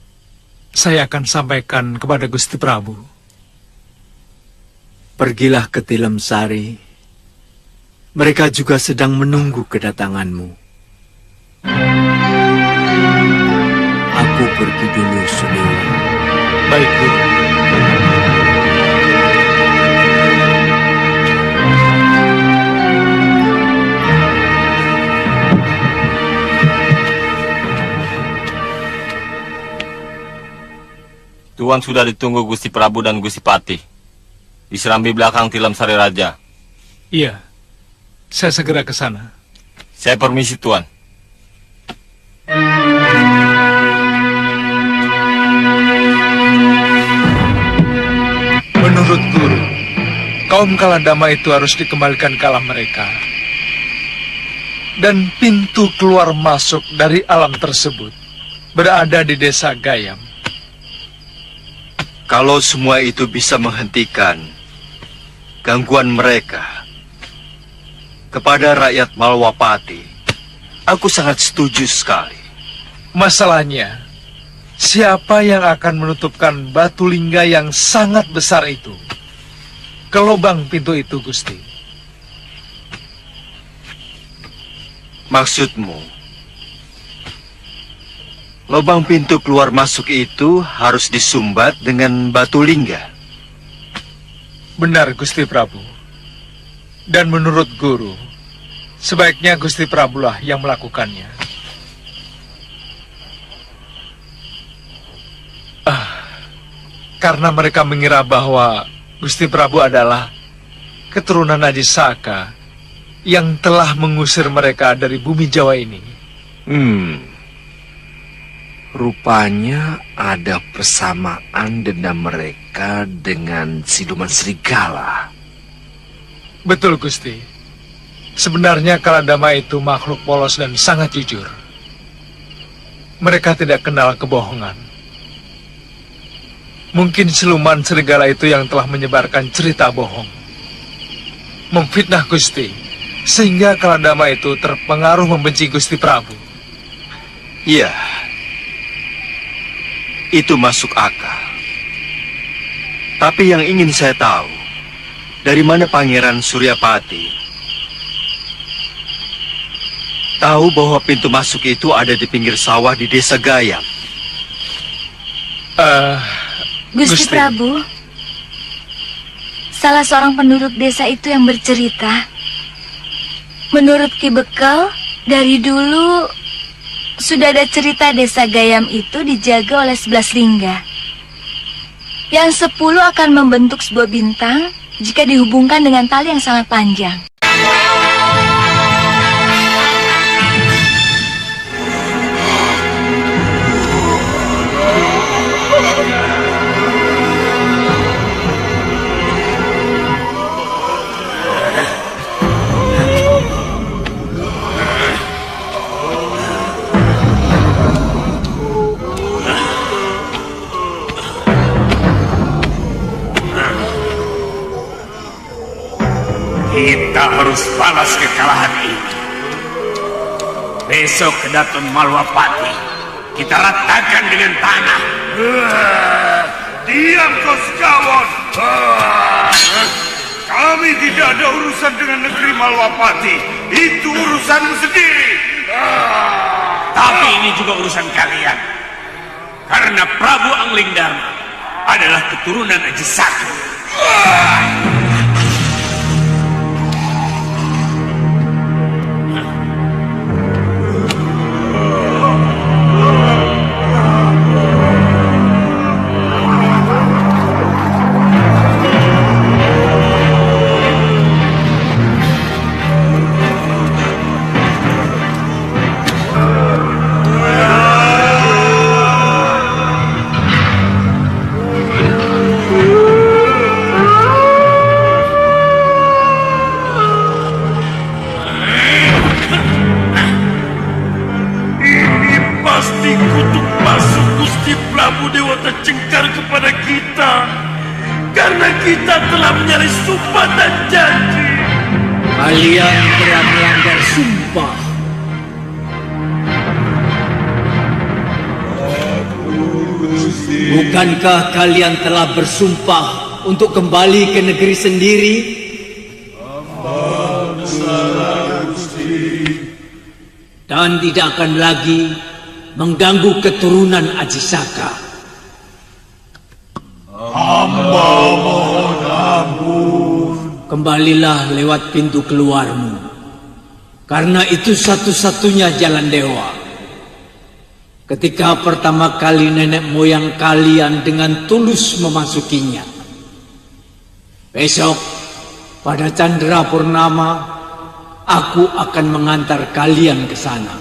Saya akan sampaikan kepada Gusti Prabu. Pergilah ke Tilem Sari. Mereka juga sedang menunggu kedatanganmu. Aku pergi dulu, Suliwa. Baik, Guru. Tuan sudah ditunggu Gusti Prabu dan Gusti Patih. Di serambi belakang Tilem Sari Raja. Iya. Saya segera ke sana. Saya permisi, Tuan. Menurut Guru, kaum Kaladama itu harus dikembalikan ke alam mereka. Dan pintu keluar masuk dari alam tersebut berada di desa Gayam. Kalau semua itu bisa menghentikan gangguan mereka kepada rakyat Malwapati, aku sangat setuju sekali. Masalahnya, siapa yang akan menutupkan batu lingga yang sangat besar itu ke lubang pintu itu, Gusti? Maksudmu, lubang pintu keluar masuk itu harus disumbat dengan batu lingga? Benar, Gusti Prabu. Dan menurut Guru, sebaiknya Gusti Prabu lah yang melakukannya. Karena mereka mengira bahwa Gusti Prabu adalah keturunan Aji Saka yang telah mengusir mereka dari bumi Jawa ini? Rupanya ada persamaan dendam mereka dengan siluman serigala. Betul, Gusti. Sebenarnya Kaladama itu makhluk polos dan sangat jujur. Mereka tidak kenal kebohongan. Mungkin siluman serigala itu yang telah menyebarkan cerita bohong, memfitnah Gusti, sehingga Kaladama itu terpengaruh membenci Gusti Prabu. Iya, itu masuk akal. Tapi yang ingin saya tahu, dari mana Pangeran Suryapati tahu bahwa pintu masuk itu ada di pinggir sawah di desa Gayam? Gusti Prabu, salah seorang penduduk desa itu yang bercerita. Menurut Ki Bekel, dari dulu sudah ada cerita desa Gayam itu dijaga oleh 11 lingga. Yang 10 akan membentuk sebuah bintang jika dihubungkan dengan tali yang sangat panjang. Kita harus balas kekalahan ini. Besok ke Daton Malwapati, kita ratakan dengan tanah. Diam kau sekawan. Kami tidak ada urusan dengan negeri Malwapati. Itu urusanmu sendiri. Tapi ini juga urusan kalian. Karena Prabu Anglingdarma adalah keturunan Ajisaka. Kalian telah melanggar sumpah. Bukankah kalian telah bersumpah untuk kembali ke negeri sendiri? Dan tidak akan lagi mengganggu keturunan Ajisaka. Hamba mohon ampun. Kembalilah lewat pintu keluarmu, karena itu satu-satunya jalan dewa. Ketika pertama kali nenek moyang kalian dengan tulus memasukinya. Besok, pada Candra Purnama, aku akan mengantar kalian ke sana.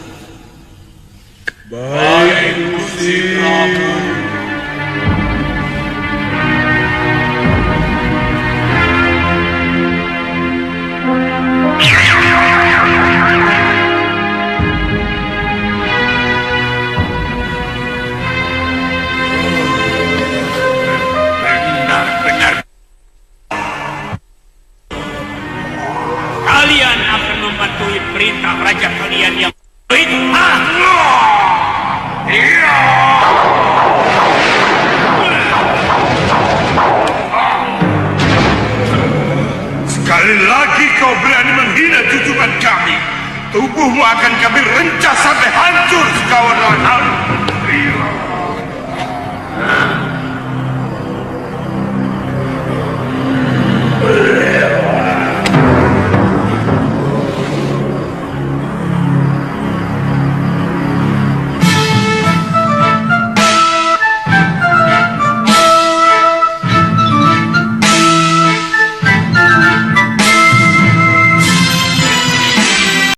Baik, Gusti Prabu. Kalian akan mematuhi perintah raja kalian yang fitnah. Iya. Sekali lagi kau berani menghina junjungan kami, tubuhmu akan kami rencah sampai hancur sekawan lawan.